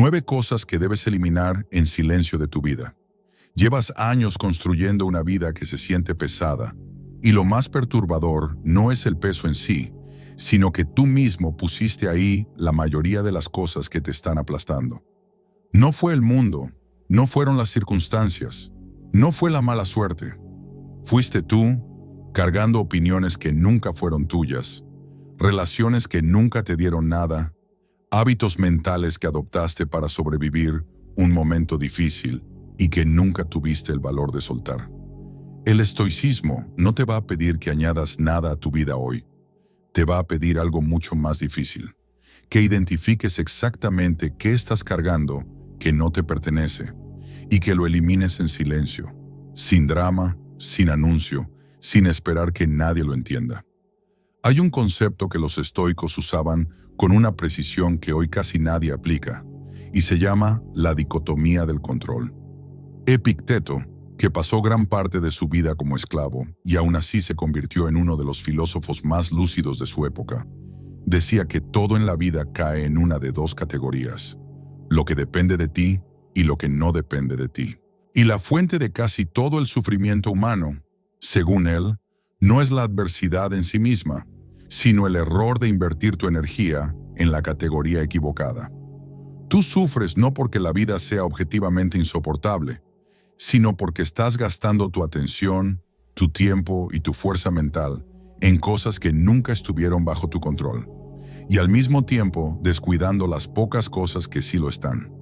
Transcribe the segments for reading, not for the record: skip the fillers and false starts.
9 cosas que debes eliminar en silencio de tu vida. Llevas años construyendo una vida que se siente pesada, y lo más perturbador no es el peso en sí, sino que tú mismo pusiste ahí la mayoría de las cosas que te están aplastando. No fue el mundo, no fueron las circunstancias, no fue la mala suerte. Fuiste tú, cargando opiniones que nunca fueron tuyas, relaciones que nunca te dieron nada, hábitos mentales que adoptaste para sobrevivir un momento difícil y que nunca tuviste el valor de soltar. El estoicismo no te va a pedir que añadas nada a tu vida hoy. Te va a pedir algo mucho más difícil, que identifiques exactamente qué estás cargando que no te pertenece y que lo elimines en silencio, sin drama, sin anuncio, sin esperar que nadie lo entienda. Hay un concepto que los estoicos usaban con una precisión que hoy casi nadie aplica, y se llama la dicotomía del control. Epicteto, que pasó gran parte de su vida como esclavo y aún así se convirtió en uno de los filósofos más lúcidos de su época, decía que todo en la vida cae en una de dos categorías: lo que depende de ti y lo que no depende de ti. Y la fuente de casi todo el sufrimiento humano, según él, no es la adversidad en sí misma, sino el error de invertir tu energía en la categoría equivocada. Tú sufres no porque la vida sea objetivamente insoportable, sino porque estás gastando tu atención, tu tiempo y tu fuerza mental en cosas que nunca estuvieron bajo tu control, y al mismo tiempo descuidando las pocas cosas que sí lo están.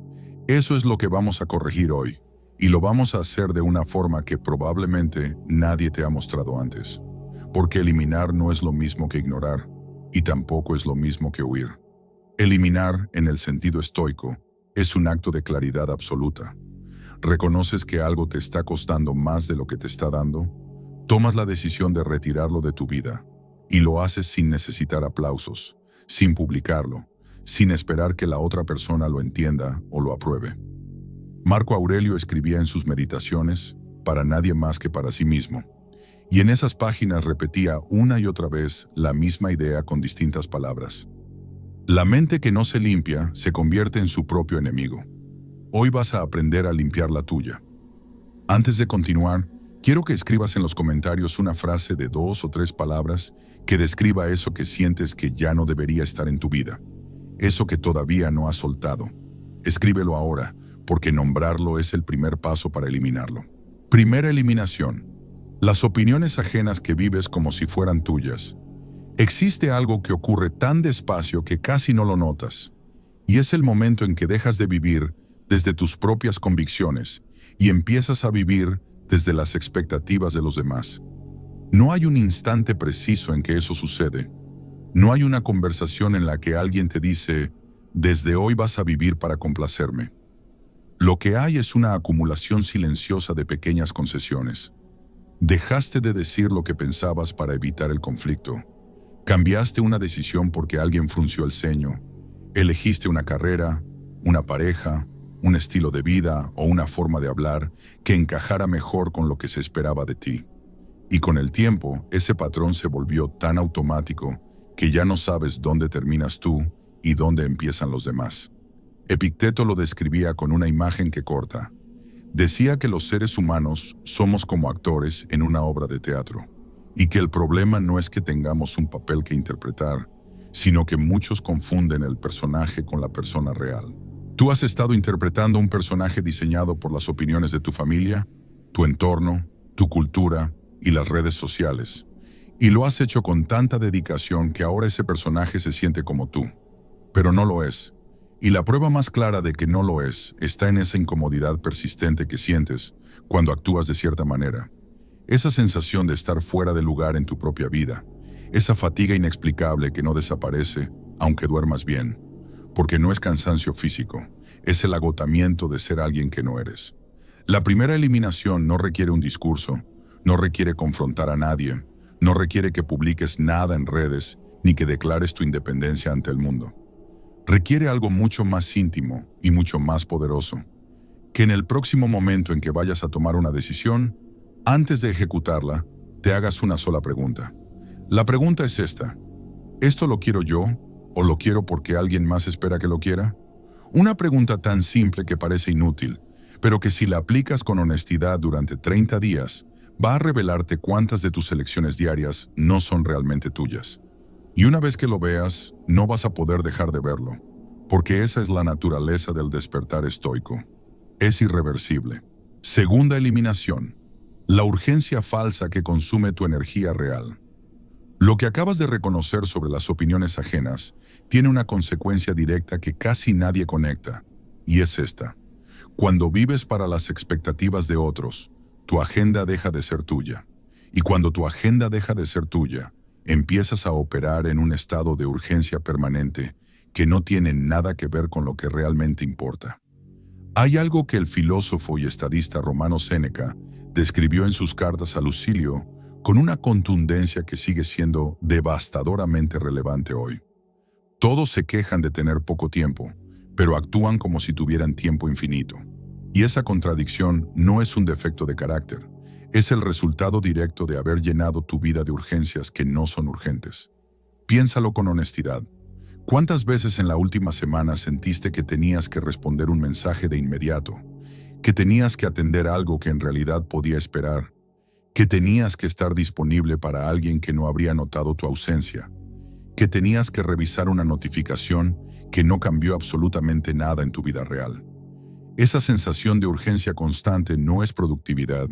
Eso es lo que vamos a corregir hoy, y lo vamos a hacer de una forma que probablemente nadie te ha mostrado antes. Porque eliminar no es lo mismo que ignorar, y tampoco es lo mismo que huir. Eliminar, en el sentido estoico, es un acto de claridad absoluta. Reconoces que algo te está costando más de lo que te está dando, tomas la decisión de retirarlo de tu vida, y lo haces sin necesitar aplausos, sin publicarlo, sin esperar que la otra persona lo entienda o lo apruebe. Marco Aurelio escribía en sus meditaciones, para nadie más que para sí mismo. Y en esas páginas repetía una y otra vez la misma idea con distintas palabras. La mente que no se limpia se convierte en su propio enemigo. Hoy vas a aprender a limpiar la tuya. Antes de continuar, quiero que escribas en los comentarios una frase de 2 o 3 palabras que describa eso que sientes que ya no debería estar en tu vida. Eso que todavía no has soltado. Escríbelo ahora, porque nombrarlo es el primer paso para eliminarlo. Primera eliminación. Las opiniones ajenas que vives como si fueran tuyas. Existe algo que ocurre tan despacio que casi no lo notas, y es el momento en que dejas de vivir desde tus propias convicciones y empiezas a vivir desde las expectativas de los demás. No hay un instante preciso en que eso sucede. No hay una conversación en la que alguien te dice, desde hoy vas a vivir para complacerme. Lo que hay es una acumulación silenciosa de pequeñas concesiones. Dejaste de decir lo que pensabas para evitar el conflicto. Cambiaste una decisión porque alguien frunció el ceño. Elegiste una carrera, una pareja, un estilo de vida o una forma de hablar que encajara mejor con lo que se esperaba de ti. Y con el tiempo, ese patrón se volvió tan automático que ya no sabes dónde terminas tú y dónde empiezan los demás. Epicteto lo describía con una imagen que corta. Decía que los seres humanos somos como actores en una obra de teatro, y que el problema no es que tengamos un papel que interpretar, sino que muchos confunden el personaje con la persona real. Tú has estado interpretando un personaje diseñado por las opiniones de tu familia, tu entorno, tu cultura y las redes sociales, y lo has hecho con tanta dedicación que ahora ese personaje se siente como tú. Pero no lo es. Y la prueba más clara de que no lo es está en esa incomodidad persistente que sientes cuando actúas de cierta manera. Esa sensación de estar fuera de lugar en tu propia vida. Esa fatiga inexplicable que no desaparece, aunque duermas bien. Porque no es cansancio físico, es el agotamiento de ser alguien que no eres. La primera eliminación no requiere un discurso, no requiere confrontar a nadie, no requiere que publiques nada en redes, ni que declares tu independencia ante el mundo. Requiere algo mucho más íntimo y mucho más poderoso. Que en el próximo momento en que vayas a tomar una decisión, antes de ejecutarla, te hagas una sola pregunta. La pregunta es esta: ¿esto lo quiero yo o lo quiero porque alguien más espera que lo quiera? Una pregunta tan simple que parece inútil, pero que si la aplicas con honestidad durante 30 días, va a revelarte cuántas de tus elecciones diarias no son realmente tuyas. Y una vez que lo veas, no vas a poder dejar de verlo, porque esa es la naturaleza del despertar estoico. Es irreversible. Segunda eliminación. La urgencia falsa que consume tu energía real. Lo que acabas de reconocer sobre las opiniones ajenas tiene una consecuencia directa que casi nadie conecta, y es esta. Cuando vives para las expectativas de otros, tu agenda deja de ser tuya. Y cuando tu agenda deja de ser tuya, empiezas a operar en un estado de urgencia permanente que no tiene nada que ver con lo que realmente importa. Hay algo que el filósofo y estadista romano Séneca describió en sus cartas a Lucilio con una contundencia que sigue siendo devastadoramente relevante hoy. Todos se quejan de tener poco tiempo, pero actúan como si tuvieran tiempo infinito. Y esa contradicción no es un defecto de carácter, es el resultado directo de haber llenado tu vida de urgencias que no son urgentes. Piénsalo con honestidad. ¿Cuántas veces en la última semana sentiste que tenías que responder un mensaje de inmediato, que tenías que atender algo que en realidad podía esperar, que tenías que estar disponible para alguien que no habría notado tu ausencia, que tenías que revisar una notificación que no cambió absolutamente nada en tu vida real? Esa sensación de urgencia constante no es productividad,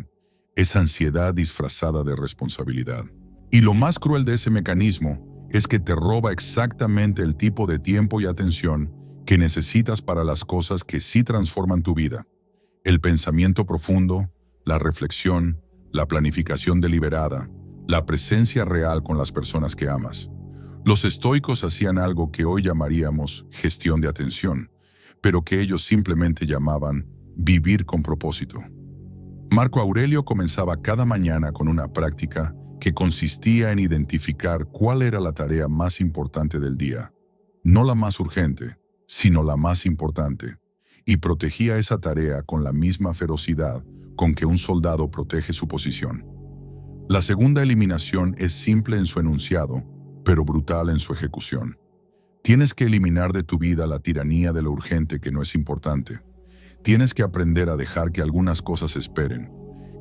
es ansiedad disfrazada de responsabilidad. Y lo más cruel de ese mecanismo es que te roba exactamente el tipo de tiempo y atención que necesitas para las cosas que sí transforman tu vida. El pensamiento profundo, la reflexión, la planificación deliberada, la presencia real con las personas que amas. Los estoicos hacían algo que hoy llamaríamos gestión de atención, pero que ellos simplemente llamaban vivir con propósito. Marco Aurelio comenzaba cada mañana con una práctica que consistía en identificar cuál era la tarea más importante del día, no la más urgente, sino la más importante, y protegía esa tarea con la misma ferocidad con que un soldado protege su posición. La segunda eliminación es simple en su enunciado, pero brutal en su ejecución. Tienes que eliminar de tu vida la tiranía de lo urgente que no es importante. Tienes que aprender a dejar que algunas cosas esperen,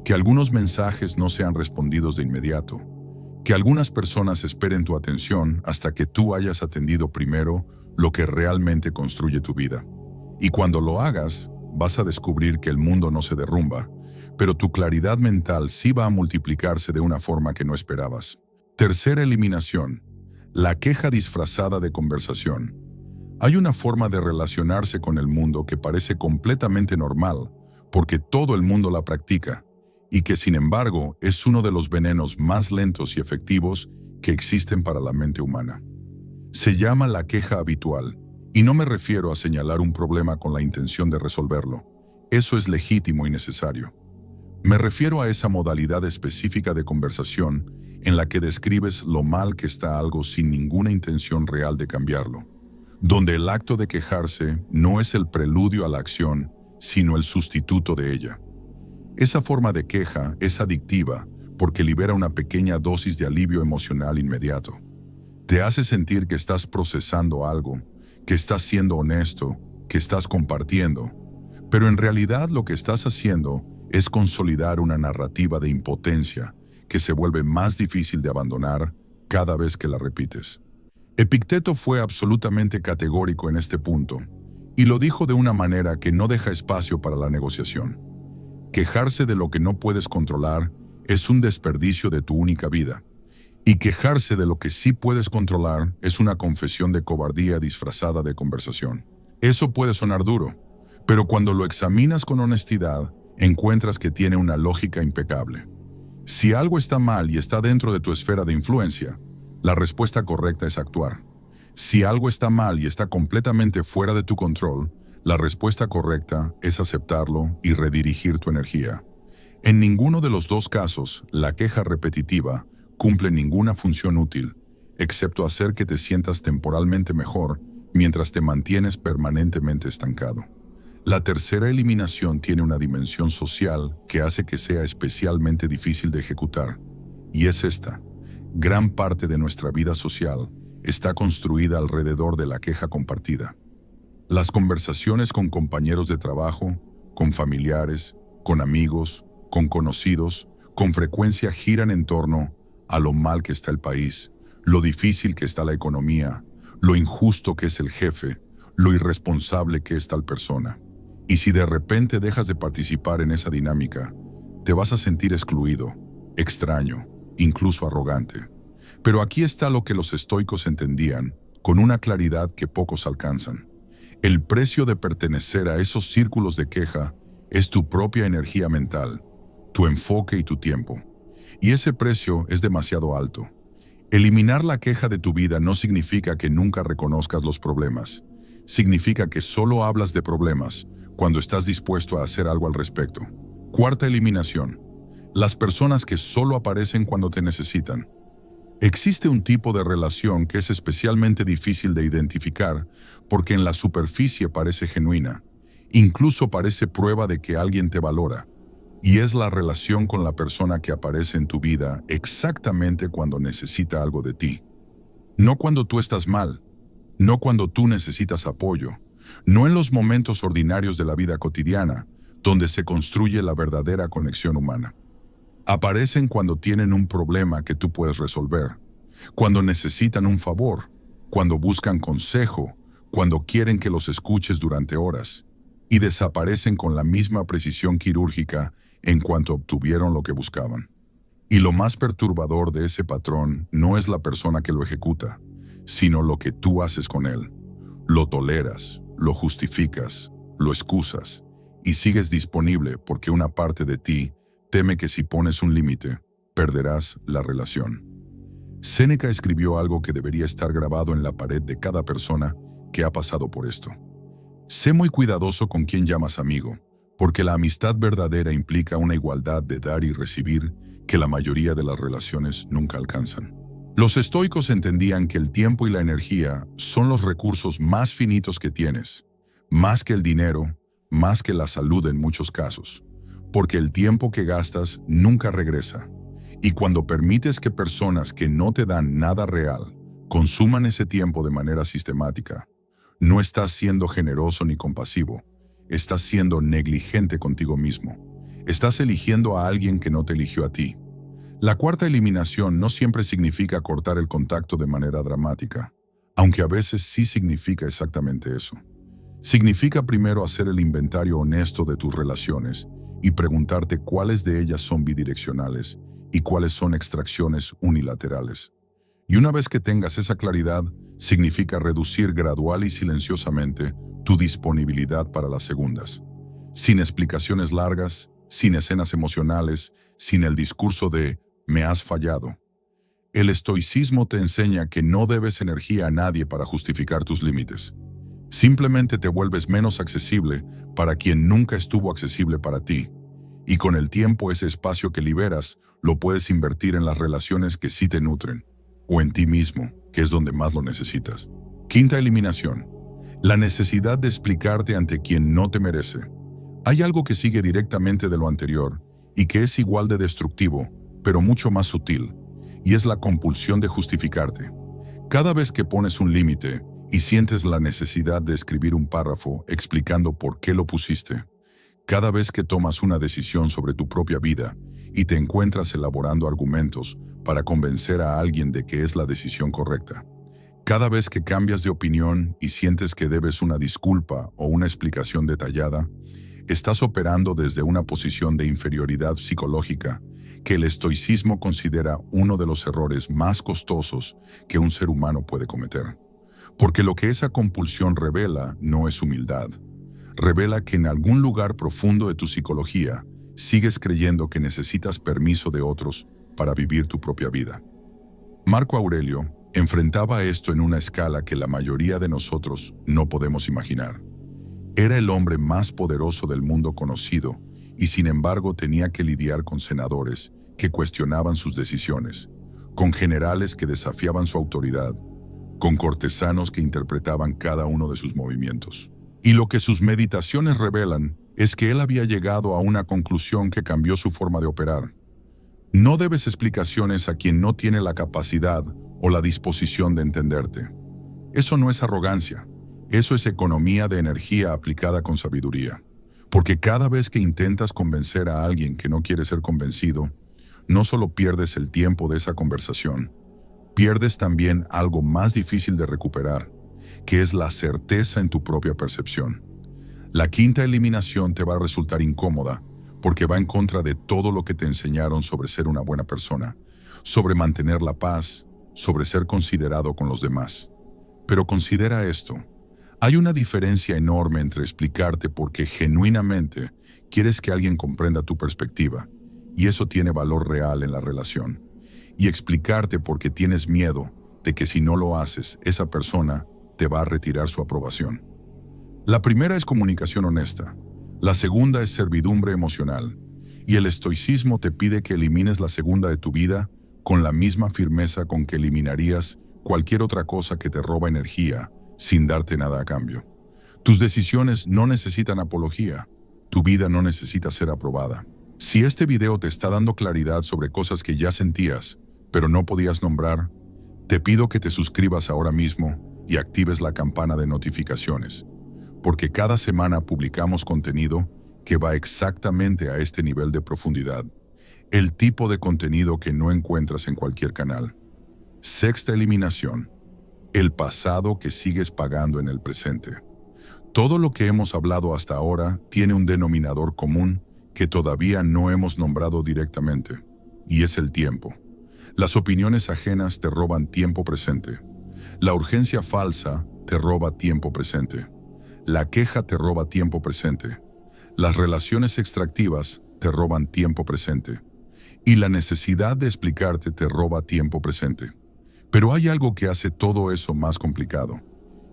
que algunos mensajes no sean respondidos de inmediato, que algunas personas esperen tu atención hasta que tú hayas atendido primero lo que realmente construye tu vida. Y cuando lo hagas, vas a descubrir que el mundo no se derrumba, pero tu claridad mental sí va a multiplicarse de una forma que no esperabas. Tercera eliminación. La queja disfrazada de conversación. Hay una forma de relacionarse con el mundo que parece completamente normal, porque todo el mundo la practica, y que sin embargo es uno de los venenos más lentos y efectivos que existen para la mente humana. Se llama la queja habitual, y no me refiero a señalar un problema con la intención de resolverlo. Eso es legítimo y necesario. Me refiero a esa modalidad específica de conversación en la que describes lo mal que está algo sin ninguna intención real de cambiarlo, donde el acto de quejarse no es el preludio a la acción, sino el sustituto de ella. Esa forma de queja es adictiva porque libera una pequeña dosis de alivio emocional inmediato. Te hace sentir que estás procesando algo, que estás siendo honesto, que estás compartiendo, pero en realidad lo que estás haciendo es consolidar una narrativa de impotencia que se vuelve más difícil de abandonar cada vez que la repites. Epicteto fue absolutamente categórico en este punto, y lo dijo de una manera que no deja espacio para la negociación. Quejarse de lo que no puedes controlar es un desperdicio de tu única vida, y quejarse de lo que sí puedes controlar es una confesión de cobardía disfrazada de conversación. Eso puede sonar duro, pero cuando lo examinas con honestidad, encuentras que tiene una lógica impecable. Si algo está mal y está dentro de tu esfera de influencia, la respuesta correcta es actuar. Si algo está mal y está completamente fuera de tu control, la respuesta correcta es aceptarlo y redirigir tu energía. En ninguno de los dos casos, la queja repetitiva cumple ninguna función útil, excepto hacer que te sientas temporalmente mejor mientras te mantienes permanentemente estancado. La tercera eliminación tiene una dimensión social que hace que sea especialmente difícil de ejecutar, y es esta. Gran parte de nuestra vida social está construida alrededor de la queja compartida. Las conversaciones con compañeros de trabajo, con familiares, con amigos, con conocidos, con frecuencia giran en torno a lo mal que está el país, lo difícil que está la economía, lo injusto que es el jefe, lo irresponsable que es tal persona. Y si de repente dejas de participar en esa dinámica, te vas a sentir excluido, extraño, incluso arrogante. Pero aquí está lo que los estoicos entendían con una claridad que pocos alcanzan. El precio de pertenecer a esos círculos de queja es tu propia energía mental, tu enfoque y tu tiempo. Y ese precio es demasiado alto. Eliminar la queja de tu vida no significa que nunca reconozcas los problemas. Significa que solo hablas de problemas cuando estás dispuesto a hacer algo al respecto. Cuarta eliminación. Las personas que solo aparecen cuando te necesitan. Existe un tipo de relación que es especialmente difícil de identificar porque en la superficie parece genuina, incluso parece prueba de que alguien te valora, y es la relación con la persona que aparece en tu vida exactamente cuando necesita algo de ti. No cuando tú estás mal, no cuando tú necesitas apoyo, no en los momentos ordinarios de la vida cotidiana, donde se construye la verdadera conexión humana. Aparecen cuando tienen un problema que tú puedes resolver, cuando necesitan un favor, cuando buscan consejo, cuando quieren que los escuches durante horas, y desaparecen con la misma precisión quirúrgica en cuanto obtuvieron lo que buscaban. Y lo más perturbador de ese patrón no es la persona que lo ejecuta, sino lo que tú haces con él. Lo toleras, lo justificas, lo excusas, y sigues disponible porque una parte de ti teme que si pones un límite, perderás la relación. Séneca escribió algo que debería estar grabado en la pared de cada persona que ha pasado por esto. Sé muy cuidadoso con quien llamas amigo, porque la amistad verdadera implica una igualdad de dar y recibir que la mayoría de las relaciones nunca alcanzan. Los estoicos entendían que el tiempo y la energía son los recursos más finitos que tienes, más que el dinero, más que la salud en muchos casos, porque el tiempo que gastas nunca regresa. Y cuando permites que personas que no te dan nada real consuman ese tiempo de manera sistemática, no estás siendo generoso ni compasivo, estás siendo negligente contigo mismo. Estás eligiendo a alguien que no te eligió a ti. La cuarta eliminación no siempre significa cortar el contacto de manera dramática, aunque a veces sí significa exactamente eso. Significa primero hacer el inventario honesto de tus relaciones y preguntarte cuáles de ellas son bidireccionales y cuáles son extracciones unilaterales. Y una vez que tengas esa claridad, significa reducir gradual y silenciosamente tu disponibilidad para las segundas. Sin explicaciones largas, sin escenas emocionales, sin el discurso de «me has fallado». El estoicismo te enseña que no debes energía a nadie para justificar tus límites. Simplemente te vuelves menos accesible para quien nunca estuvo accesible para ti. Y con el tiempo ese espacio que liberas lo puedes invertir en las relaciones que sí te nutren, o en ti mismo, que es donde más lo necesitas. Quinta eliminación. La necesidad de explicarte ante quien no te merece. Hay algo que sigue directamente de lo anterior y que es igual de destructivo, pero mucho más sutil, y es la compulsión de justificarte. Cada vez que pones un límite y sientes la necesidad de escribir un párrafo explicando por qué lo pusiste, cada vez que tomas una decisión sobre tu propia vida y te encuentras elaborando argumentos para convencer a alguien de que es la decisión correcta, cada vez que cambias de opinión y sientes que debes una disculpa o una explicación detallada, estás operando desde una posición de inferioridad psicológica que el estoicismo considera uno de los errores más costosos que un ser humano puede cometer. Porque lo que esa compulsión revela no es humildad. Revela que en algún lugar profundo de tu psicología sigues creyendo que necesitas permiso de otros para vivir tu propia vida. Marco Aurelio enfrentaba esto en una escala que la mayoría de nosotros no podemos imaginar. Era el hombre más poderoso del mundo conocido y sin embargo tenía que lidiar con senadores que cuestionaban sus decisiones, con generales que desafiaban su autoridad, con cortesanos que interpretaban cada uno de sus movimientos. Y lo que sus meditaciones revelan es que él había llegado a una conclusión que cambió su forma de operar. No debes explicaciones a quien no tiene la capacidad o la disposición de entenderte. Eso no es arrogancia, Eso es economía de energía aplicada con sabiduría. Porque cada vez que intentas convencer a alguien que no quiere ser convencido, no solo pierdes el tiempo de esa conversación, pierdes también algo más difícil de recuperar, que es la certeza en tu propia percepción. La quinta eliminación te va a resultar incómoda porque va en contra de todo lo que te enseñaron sobre ser una buena persona, sobre mantener la paz, sobre ser considerado con los demás. Pero considera esto. Hay una diferencia enorme entre explicarte porque genuinamente quieres que alguien comprenda tu perspectiva, y eso tiene valor real en la relación, y explicarte porque tienes miedo de que si no lo haces, esa persona te va a retirar su aprobación. La primera es comunicación honesta, la segunda es servidumbre emocional, y el estoicismo te pide que elimines la segunda de tu vida con la misma firmeza con que eliminarías cualquier otra cosa que te roba energía sin darte nada a cambio. Tus decisiones no necesitan apología, tu vida no necesita ser aprobada. Si este video te está dando claridad sobre cosas que ya sentías, pero no podías nombrar, te pido que te suscribas ahora mismo y actives la campana de notificaciones, porque cada semana publicamos contenido que va exactamente a este nivel de profundidad, el tipo de contenido que no encuentras en cualquier canal. Sexta eliminación: el pasado que sigues pagando en el presente. Todo lo que hemos hablado hasta ahora tiene un denominador común que todavía no hemos nombrado directamente, y es el tiempo. Las opiniones ajenas te roban tiempo presente. La urgencia falsa te roba tiempo presente. La queja te roba tiempo presente. Las relaciones extractivas te roban tiempo presente. Y la necesidad de explicarte te roba tiempo presente. Pero hay algo que hace todo eso más complicado,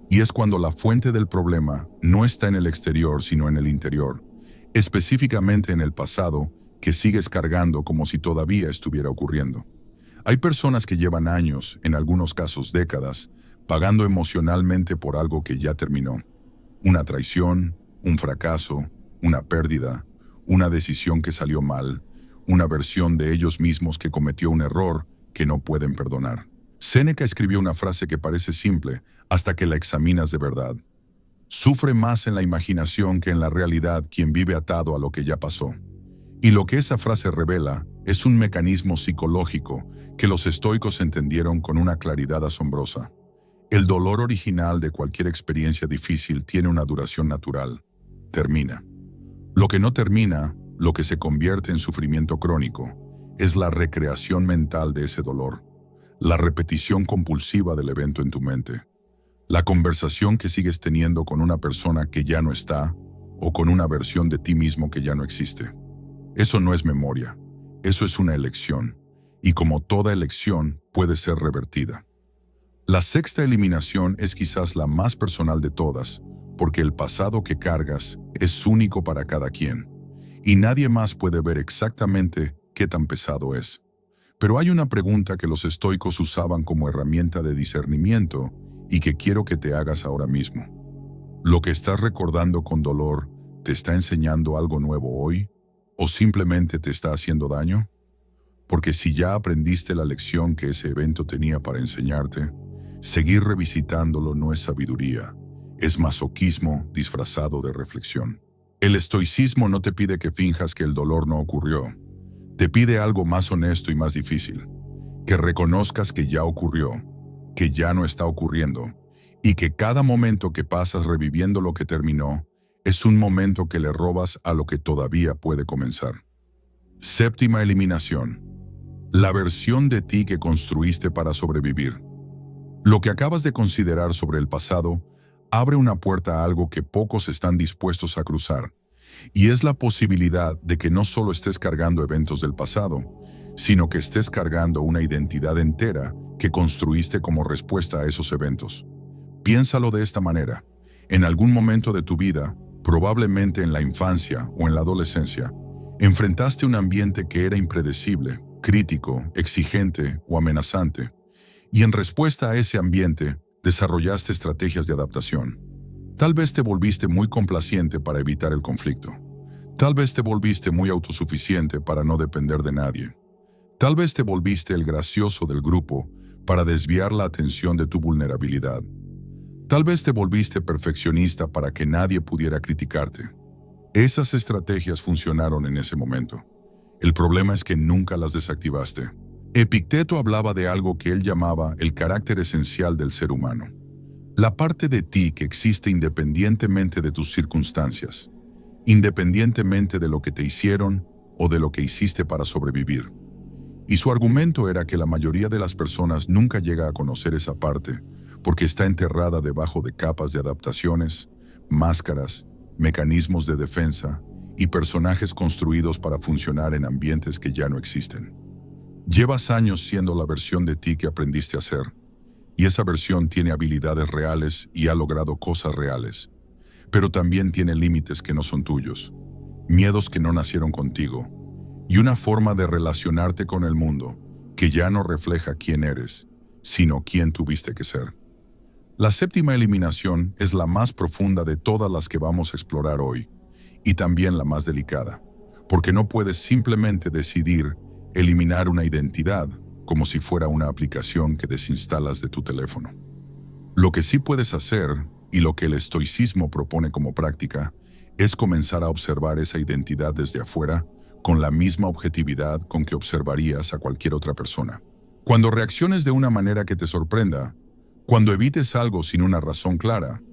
y es cuando la fuente del problema no está en el exterior sino en el interior, específicamente en el pasado que sigues cargando como si todavía estuviera ocurriendo. Hay personas que llevan años, en algunos casos décadas, pagando emocionalmente por algo que ya terminó. Una traición, un fracaso, una pérdida, una decisión que salió mal, una versión de ellos mismos que cometió un error que no pueden perdonar. Séneca escribió una frase que parece simple hasta que la examinas de verdad. Sufre más en la imaginación que en la realidad quien vive atado a lo que ya pasó. Y lo que esa frase revela es un mecanismo psicológico que los estoicos entendieron con una claridad asombrosa. El dolor original de cualquier experiencia difícil tiene una duración natural. Termina. Lo que no termina, lo que se convierte en sufrimiento crónico, es la recreación mental de ese dolor. La repetición compulsiva del evento en tu mente. La conversación que sigues teniendo con una persona que ya no está o con una versión de ti mismo que ya no existe. Eso no es memoria, eso es una elección, y como toda elección puede ser revertida. La sexta eliminación es quizás la más personal de todas, porque el pasado que cargas es único para cada quien, y nadie más puede ver exactamente qué tan pesado es. Pero hay una pregunta que los estoicos usaban como herramienta de discernimiento y que quiero que te hagas ahora mismo. ¿Lo que estás recordando con dolor te está enseñando algo nuevo hoy o simplemente te está haciendo daño? Porque si ya aprendiste la lección que ese evento tenía para enseñarte, seguir revisitándolo no es sabiduría, es masoquismo disfrazado de reflexión. El estoicismo no te pide que finjas que el dolor no ocurrió. Te pide algo más honesto y más difícil, que reconozcas que ya ocurrió, que ya no está ocurriendo, y que cada momento que pasas reviviendo lo que terminó es un momento que le robas a lo que todavía puede comenzar. Séptima eliminación: la versión de ti que construiste para sobrevivir. Lo que acabas de considerar sobre el pasado abre una puerta a algo que pocos están dispuestos a cruzar, y es la posibilidad de que no solo estés cargando eventos del pasado, sino que estés cargando una identidad entera que construiste como respuesta a esos eventos. Piénsalo de esta manera. En algún momento de tu vida, probablemente en la infancia o en la adolescencia, enfrentaste un ambiente que era impredecible, crítico, exigente o amenazante, y en respuesta a ese ambiente, desarrollaste estrategias de adaptación. Tal vez te volviste muy complaciente para evitar el conflicto. Tal vez te volviste muy autosuficiente para no depender de nadie. Tal vez te volviste el gracioso del grupo para desviar la atención de tu vulnerabilidad. Tal vez te volviste perfeccionista para que nadie pudiera criticarte. Esas estrategias funcionaron en ese momento. El problema es que nunca las desactivaste. Epicteto hablaba de algo que él llamaba el carácter esencial del ser humano. La parte de ti que existe independientemente de tus circunstancias, independientemente de lo que te hicieron o de lo que hiciste para sobrevivir. Y su argumento era que la mayoría de las personas nunca llega a conocer esa parte porque está enterrada debajo de capas de adaptaciones, máscaras, mecanismos de defensa y personajes construidos para funcionar en ambientes que ya no existen. Llevas años siendo la versión de ti que aprendiste a ser, y esa versión tiene habilidades reales y ha logrado cosas reales, pero también tiene límites que no son tuyos, miedos que no nacieron contigo, y una forma de relacionarte con el mundo que ya no refleja quién eres, sino quién tuviste que ser. La séptima eliminación es la más profunda de todas las que vamos a explorar hoy, y también la más delicada, porque no puedes simplemente decidir eliminar una identidad como si fuera una aplicación que desinstalas de tu teléfono. Lo que sí puedes hacer, y lo que el estoicismo propone como práctica, es comenzar a observar esa identidad desde afuera con la misma objetividad con que observarías a cualquier otra persona. Cuando reacciones de una manera que te sorprenda, cuando evites algo sin una razón clara,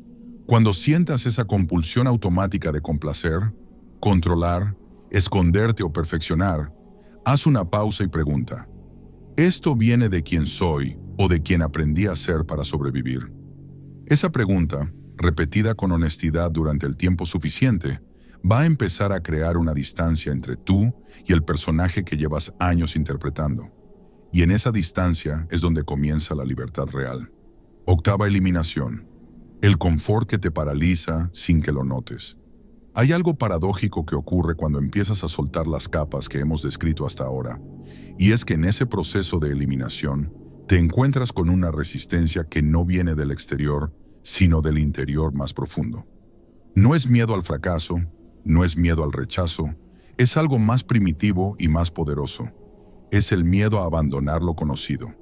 cuando sientas esa compulsión automática de complacer, controlar, esconderte o perfeccionar, haz una pausa y pregunta: ¿esto viene de quién soy o de quién aprendí a ser para sobrevivir? Esa pregunta, repetida con honestidad durante el tiempo suficiente, va a empezar a crear una distancia entre tú y el personaje que llevas años interpretando. Y en esa distancia es donde comienza la libertad real. Octava eliminación: el confort que te paraliza sin que lo notes. Hay algo paradójico que ocurre cuando empiezas a soltar las capas que hemos descrito hasta ahora, y es que en ese proceso de eliminación te encuentras con una resistencia que no viene del exterior, sino del interior más profundo. No es miedo al fracaso, no es miedo al rechazo, es algo más primitivo y más poderoso. Es el miedo a abandonar lo conocido.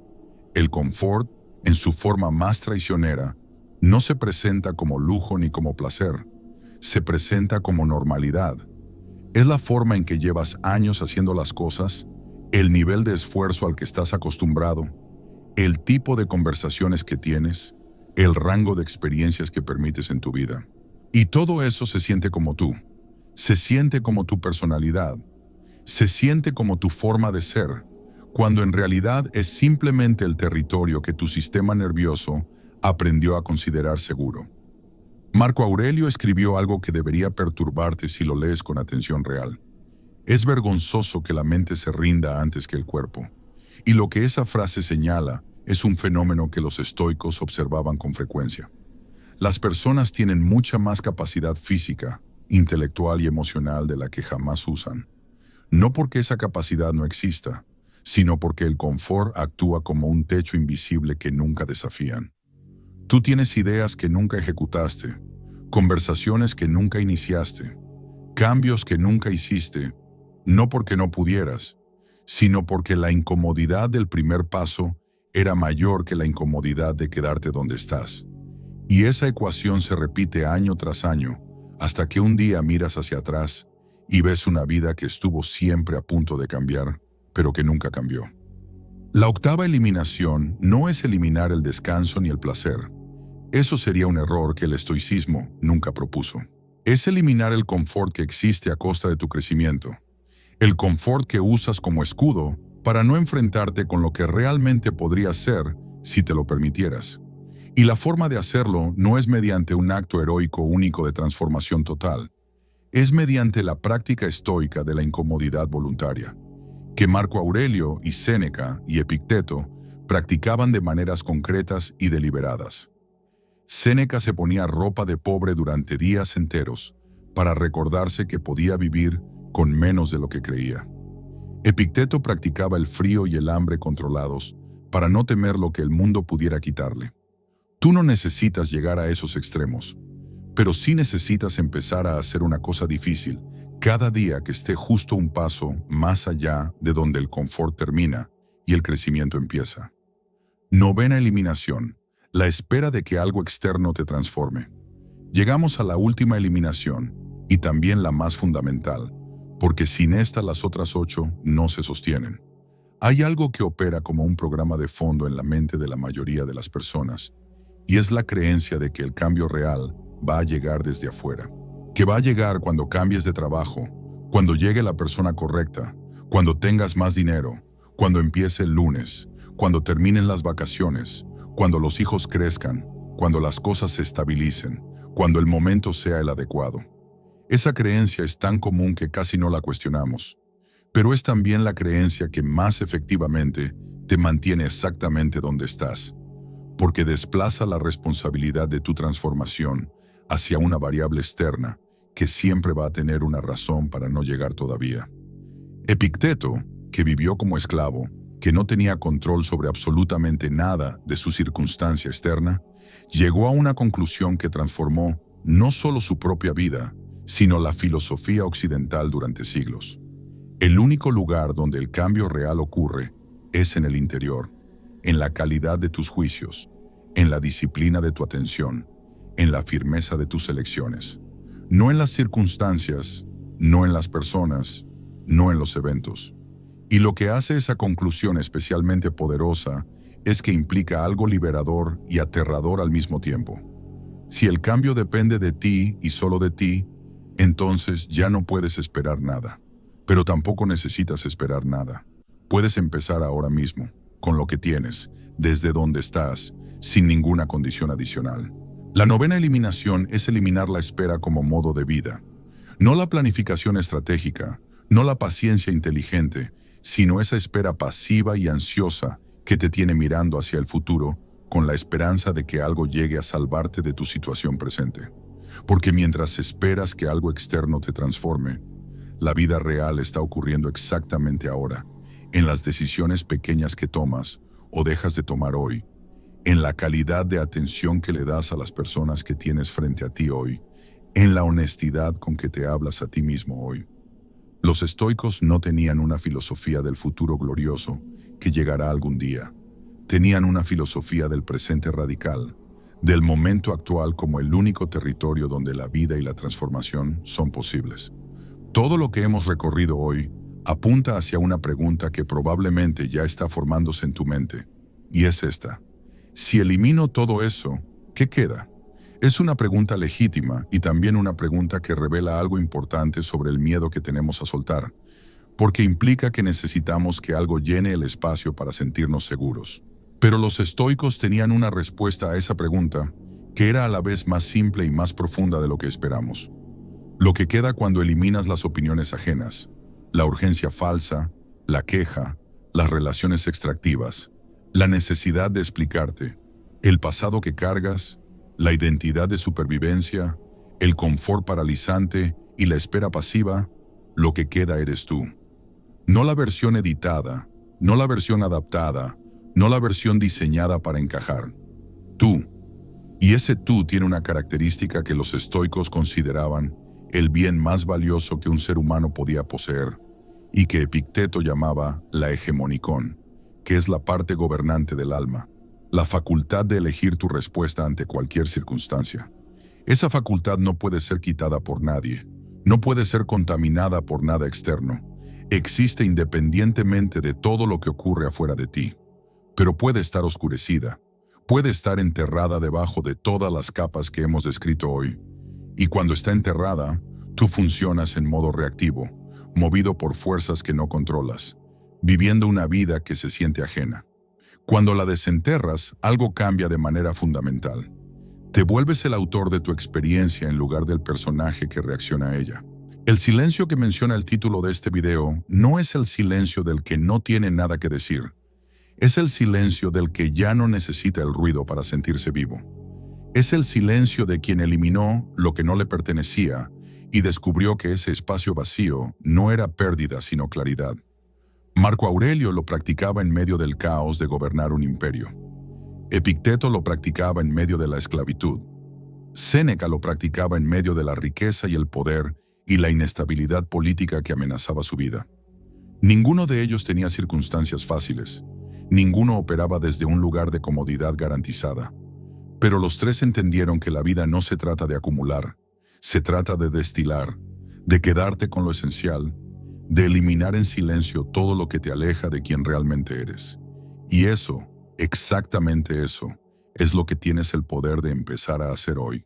El confort, en su forma más traicionera, no se presenta como lujo ni como placer, se presenta como normalidad. Es la forma en que llevas años haciendo las cosas, el nivel de esfuerzo al que estás acostumbrado, el tipo de conversaciones que tienes, el rango de experiencias que permites en tu vida. Y todo eso se siente como tú, se siente como tu personalidad, se siente como tu forma de ser, cuando en realidad es simplemente el territorio que tu sistema nervioso aprendió a considerar seguro. Marco Aurelio escribió algo que debería perturbarte si lo lees con atención real. Es vergonzoso que la mente se rinda antes que el cuerpo. Y lo que esa frase señala es un fenómeno que los estoicos observaban con frecuencia. Las personas tienen mucha más capacidad física, intelectual y emocional de la que jamás usan. No porque esa capacidad no exista, sino porque el confort actúa como un techo invisible que nunca desafían. Tú tienes ideas que nunca ejecutaste, conversaciones que nunca iniciaste, cambios que nunca hiciste, no porque no pudieras, sino porque la incomodidad del primer paso era mayor que la incomodidad de quedarte donde estás. Y esa ecuación se repite año tras año, hasta que un día miras hacia atrás y ves una vida que estuvo siempre a punto de cambiar, pero que nunca cambió. La octava eliminación no es eliminar el descanso ni el placer. Eso sería un error que el estoicismo nunca propuso. Es eliminar el confort que existe a costa de tu crecimiento. El confort que usas como escudo para no enfrentarte con lo que realmente podrías ser si te lo permitieras. Y la forma de hacerlo no es mediante un acto heroico único de transformación total. Es mediante la práctica estoica de la incomodidad voluntaria, que Marco Aurelio y Séneca y Epicteto practicaban de maneras concretas y deliberadas. Séneca se ponía ropa de pobre durante días enteros para recordarse que podía vivir con menos de lo que creía. Epicteto practicaba el frío y el hambre controlados para no temer lo que el mundo pudiera quitarle. Tú no necesitas llegar a esos extremos, pero sí necesitas empezar a hacer una cosa difícil cada día que esté justo un paso más allá de donde el confort termina y el crecimiento empieza. Novena eliminación: la espera de que algo externo te transforme. Llegamos a la última eliminación, y también la más fundamental, porque sin esta las otras 8 no se sostienen. Hay algo que opera como un programa de fondo en la mente de la mayoría de las personas, y es la creencia de que el cambio real va a llegar desde afuera, que va a llegar cuando cambies de trabajo, cuando llegue la persona correcta, cuando tengas más dinero, cuando empiece el lunes, cuando terminen las vacaciones, cuando los hijos crezcan, cuando las cosas se estabilicen, cuando el momento sea el adecuado. Esa creencia es tan común que casi no la cuestionamos, pero es también la creencia que más efectivamente te mantiene exactamente donde estás, porque desplaza la responsabilidad de tu transformación hacia una variable externa que siempre va a tener una razón para no llegar todavía. Epicteto, que vivió como esclavo, que no tenía control sobre absolutamente nada de su circunstancia externa, llegó a una conclusión que transformó no solo su propia vida, sino la filosofía occidental durante siglos. El único lugar donde el cambio real ocurre es en el interior, en la calidad de tus juicios, en la disciplina de tu atención, en la firmeza de tus elecciones. No en las circunstancias, no en las personas, no en los eventos. Y lo que hace esa conclusión especialmente poderosa es que implica algo liberador y aterrador al mismo tiempo. Si el cambio depende de ti y solo de ti, entonces ya no puedes esperar nada. Pero tampoco necesitas esperar nada. Puedes empezar ahora mismo, con lo que tienes, desde donde estás, sin ninguna condición adicional. La novena eliminación es eliminar la espera como modo de vida. No la planificación estratégica, no la paciencia inteligente, sino esa espera pasiva y ansiosa que te tiene mirando hacia el futuro con la esperanza de que algo llegue a salvarte de tu situación presente. Porque mientras esperas que algo externo te transforme, la vida real está ocurriendo exactamente ahora, en las decisiones pequeñas que tomas o dejas de tomar hoy, en la calidad de atención que le das a las personas que tienes frente a ti hoy, en la honestidad con que te hablas a ti mismo hoy. Los estoicos no tenían una filosofía del futuro glorioso que llegará algún día. Tenían una filosofía del presente radical, del momento actual como el único territorio donde la vida y la transformación son posibles. Todo lo que hemos recorrido hoy apunta hacia una pregunta que probablemente ya está formándose en tu mente, y es esta. Si elimino todo eso, ¿qué queda? Es una pregunta legítima y también una pregunta que revela algo importante sobre el miedo que tenemos a soltar, porque implica que necesitamos que algo llene el espacio para sentirnos seguros. Pero los estoicos tenían una respuesta a esa pregunta que era a la vez más simple y más profunda de lo que esperamos. Lo que queda cuando eliminas las opiniones ajenas, la urgencia falsa, la queja, las relaciones extractivas, la necesidad de explicarte, el pasado que cargas, la identidad de supervivencia, el confort paralizante y la espera pasiva, lo que queda eres tú. No la versión editada, no la versión adaptada, no la versión diseñada para encajar. Tú. Y ese tú tiene una característica que los estoicos consideraban el bien más valioso que un ser humano podía poseer, y que Epicteto llamaba la hegemonicón, que es la parte gobernante del alma, la facultad de elegir tu respuesta ante cualquier circunstancia. Esa facultad no puede ser quitada por nadie, no puede ser contaminada por nada externo, existe independientemente de todo lo que ocurre afuera de ti, pero puede estar oscurecida, puede estar enterrada debajo de todas las capas que hemos descrito hoy. Y cuando está enterrada, tú funcionas en modo reactivo, movido por fuerzas que no controlas, viviendo una vida que se siente ajena. Cuando la desenterras, algo cambia de manera fundamental. Te vuelves el autor de tu experiencia en lugar del personaje que reacciona a ella. El silencio que menciona el título de este video no es el silencio del que no tiene nada que decir. Es el silencio del que ya no necesita el ruido para sentirse vivo. Es el silencio de quien eliminó lo que no le pertenecía y descubrió que ese espacio vacío no era pérdida sino claridad. Marco Aurelio lo practicaba en medio del caos de gobernar un imperio. Epicteto lo practicaba en medio de la esclavitud. Séneca lo practicaba en medio de la riqueza y el poder y la inestabilidad política que amenazaba su vida. Ninguno de ellos tenía circunstancias fáciles. Ninguno operaba desde un lugar de comodidad garantizada. Pero los tres entendieron que la vida no se trata de acumular, se trata de destilar, de quedarte con lo esencial, de eliminar en silencio todo lo que te aleja de quien realmente eres. Y eso, exactamente eso, es lo que tienes el poder de empezar a hacer hoy.